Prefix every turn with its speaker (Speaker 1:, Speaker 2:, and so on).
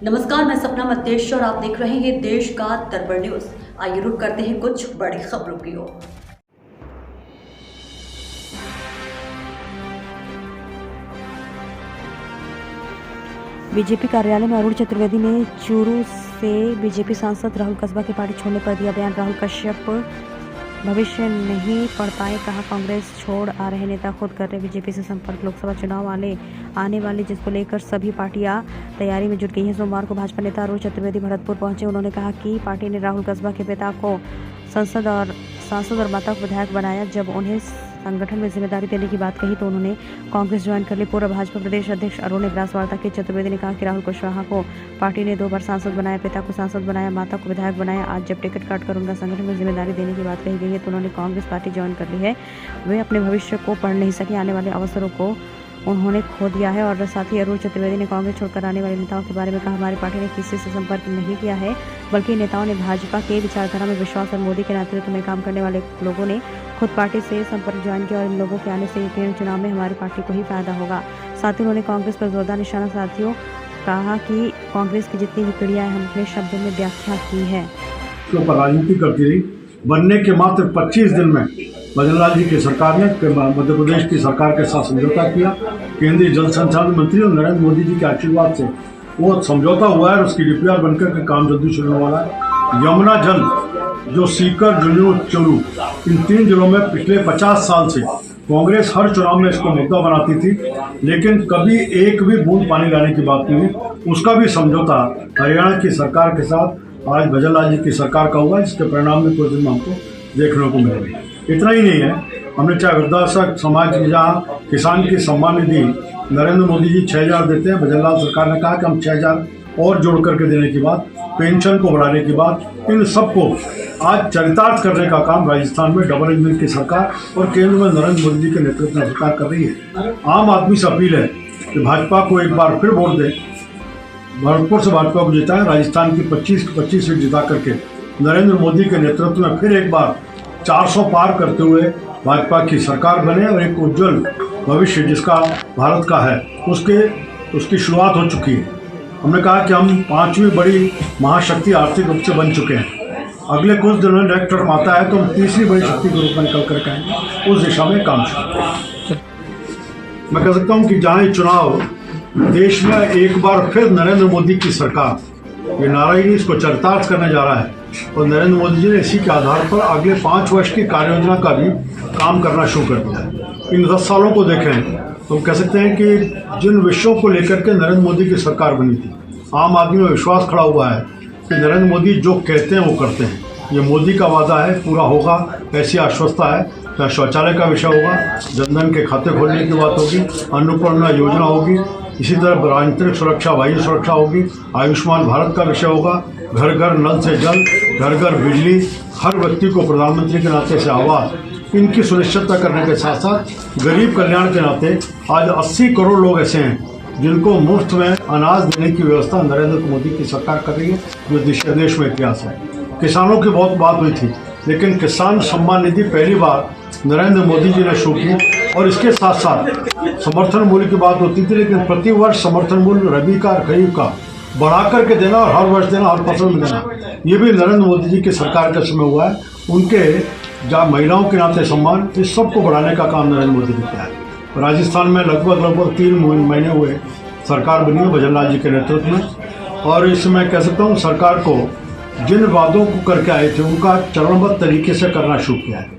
Speaker 1: नमस्कार, मैं सपना मतेश और आप देख रहे हैं देश का दरबार न्यूज। आइए रुक करते हैं कुछ बड़ी खबरों की ओर।
Speaker 2: बीजेपी कार्यालय में अरुण चतुर्वेदी ने चूरू से बीजेपी सांसद राहुल कसबा की पार्टी छोड़ने पर दिया बयान। राहुल कश्यप भविष्य नहीं पढ़ पाए, कहा कांग्रेस छोड़ आ रहे नेता खुद कर रहे बीजेपी से संपर्क। लोकसभा चुनाव आने वाले जिसको लेकर सभी पार्टियां तैयारी में जुट गई हैं। सोमवार को भाजपा नेता अरुण चतुर्वेदी भरतपुर पहुंचे। उन्होंने कहा कि पार्टी ने राहुल कसबा के पिता को सांसद और माता को विधायक बनाया। जब उन्हें संगठन में जिम्मेदारी देने की बात कही तो उन्होंने कांग्रेस ज्वाइन कर ली। पूर्व भाजपा प्रदेश अध्यक्ष अरुण ने प्रेस वार्ता की। चतुर्वेदी ने कहा कि राहुल कुशवाहा को पार्टी ने 2 बार सांसद बनाया, पिता को सांसद बनाया, माता को विधायक बनाया। आज जब टिकट काटकर उनका संगठन में जिम्मेदारी देने की बात कही गई है तो उन्होंने कांग्रेस पार्टी ज्वाइन कर ली है। वे अपने भविष्य को पढ़ नहीं सके, आने वाले अवसरों को उन्होंने खो दिया है। और साथ ही अरुण चतुर्वेदी ने कांग्रेस छोड़कर आने वाले नेताओं के बारे में कहा, हमारी पार्टी ने किसी से संपर्क नहीं किया है, बल्कि नेताओं ने भाजपा के विचारधारा में विश्वास और मोदी के नेतृत्व में काम करने वाले लोगों ने खुद पार्टी से संपर्क ज्वाइन किया और इन लोगों के आने से यकीनन चुनाव में हमारी पार्टी को ही फायदा होगा। साथ ही उन्होंने कांग्रेस पर जोरदार निशाना साधियों कहा कि कांग्रेस की जितनी भी पीढ़ियां हम अपने शब्दों में व्याख्या की है।
Speaker 3: राजनीति करती रही। बनने के मात्र 25 दिन में भजनलाल जी की सरकार ने मध्य प्रदेश की सरकार के साथ समझौता किया। केंद्रीय जल संसाधन मंत्री और नरेंद्र मोदी जी के आशीर्वाद से वो समझौता हुआ है। उसकी डीपीआर बनकर के काम जल्दी शुरू होने वाला है। यमुना जल जो सीकर, झुंझुनू, चूरू, इन 3 जिलों में पिछले 50 साल से कांग्रेस हर चुनाव में इसको मुद्दा बनाती थी, लेकिन कभी एक भी बूंद पानी लाने की बात नहीं हुई। उसका भी समझौता हरियाणा की सरकार के साथ आज भजनलाल जी की सरकार का हुआ, जिसके परिणाम में कुछ दिन हमको देखने को मिलेगा। इतना ही नहीं है, हमने चाहे वृद्धाश्रम समाज की जहाँ किसान की सम्मान निधि नरेंद्र मोदी जी 6,000 देते हैं, भजनलाल सरकार ने कहा कि हम 6,000 और जोड़ करके देने की बात, पेंशन को बढ़ाने की बात, इन सबको आज चरितार्थ करने का काम राजस्थान में डबल इंजन की सरकार और केंद्र में नरेंद्र मोदी जी के नेतृत्व में सरकार कर रही है। आम आदमी से अपील है कि भाजपा को एक बार फिर वोट दें, भरतपुर से भाजपा को जिताएं, राजस्थान की 25 सीट जिता करके नरेंद्र मोदी के नेतृत्व में फिर एक बार 400 पार करते हुए भाजपा की सरकार बने और एक उज्जवल भविष्य जिसका भारत का है उसकी शुरुआत हो चुकी है। हमने कहा कि हम 5वीं बड़ी महाशक्ति आर्थिक रूप से बन चुके हैं। अगले कुछ दिनों में नेक्स्ट टर्म आता है तो हम 3री बड़ी शक्ति के रूप में निकल कर आएंगे। उस दिशा में काम शुरू। मैं कह सकता हूँ कि जहाँ ये चुनाव देश में एक बार फिर नरेंद्र मोदी की सरकार, ये नारा ही इसको चरितार्थ करने जा रहा है और नरेंद्र मोदी जी ने इसी के आधार पर अगले 5 वर्ष की कार्य योजना का भी काम करना शुरू कर दिया है। इन 10 सालों को देखें तो हम कह सकते हैं कि जिन विषयों को लेकर के नरेंद्र मोदी की सरकार बनी थी, आम आदमी में विश्वास खड़ा हुआ है कि नरेंद्र मोदी जो कहते हैं वो करते हैं। ये मोदी का वादा है, पूरा होगा, ऐसी आश्वस्ता है। चाहे शौचालय का विषय होगा, जनधन के खाते खोलने की बात होगी, अन्नपूर्णा योजना होगी, इसी तरह राजनीतिक सुरक्षा, वायु सुरक्षा होगी, आयुष्मान भारत का विषय होगा, घर घर नल से जल, घर घर बिजली, हर व्यक्ति को प्रधानमंत्री के नाते से आवास, इनकी सुनिश्चितता करने के साथ साथ गरीब कल्याण के नाते आज 80 करोड़ लोग ऐसे हैं जिनको मुफ्त में अनाज देने की व्यवस्था नरेंद्र मोदी की सरकार कर रही है, जो देश में इतिहास है। किसानों की बहुत बात हुई थी, लेकिन किसान सम्मान निधि पहली बार नरेंद्र मोदी जी ने शुरू की और इसके साथ साथ समर्थन मूल्य की बात होती थी, लेकिन प्रति वर्ष समर्थन मूल्य रबी का और खरीफ का बढ़ा करके देना और हर वर्ष देना, हर फसल में देना, ये भी नरेंद्र मोदी जी की सरकार के समय हुआ है। उनके जहाँ महिलाओं के नाते सम्मान, इस सब को बढ़ाने का काम नरेंद्र मोदी ने किया है। राजस्थान में लगभग 3 महीने हुए सरकार बनी है भजनलाल जी के नेतृत्व में, और इसमें कह सकता हूँ सरकार को जिन वादों को करके आए थे उनका चरणबद्ध तरीके से करना शुरू किया है।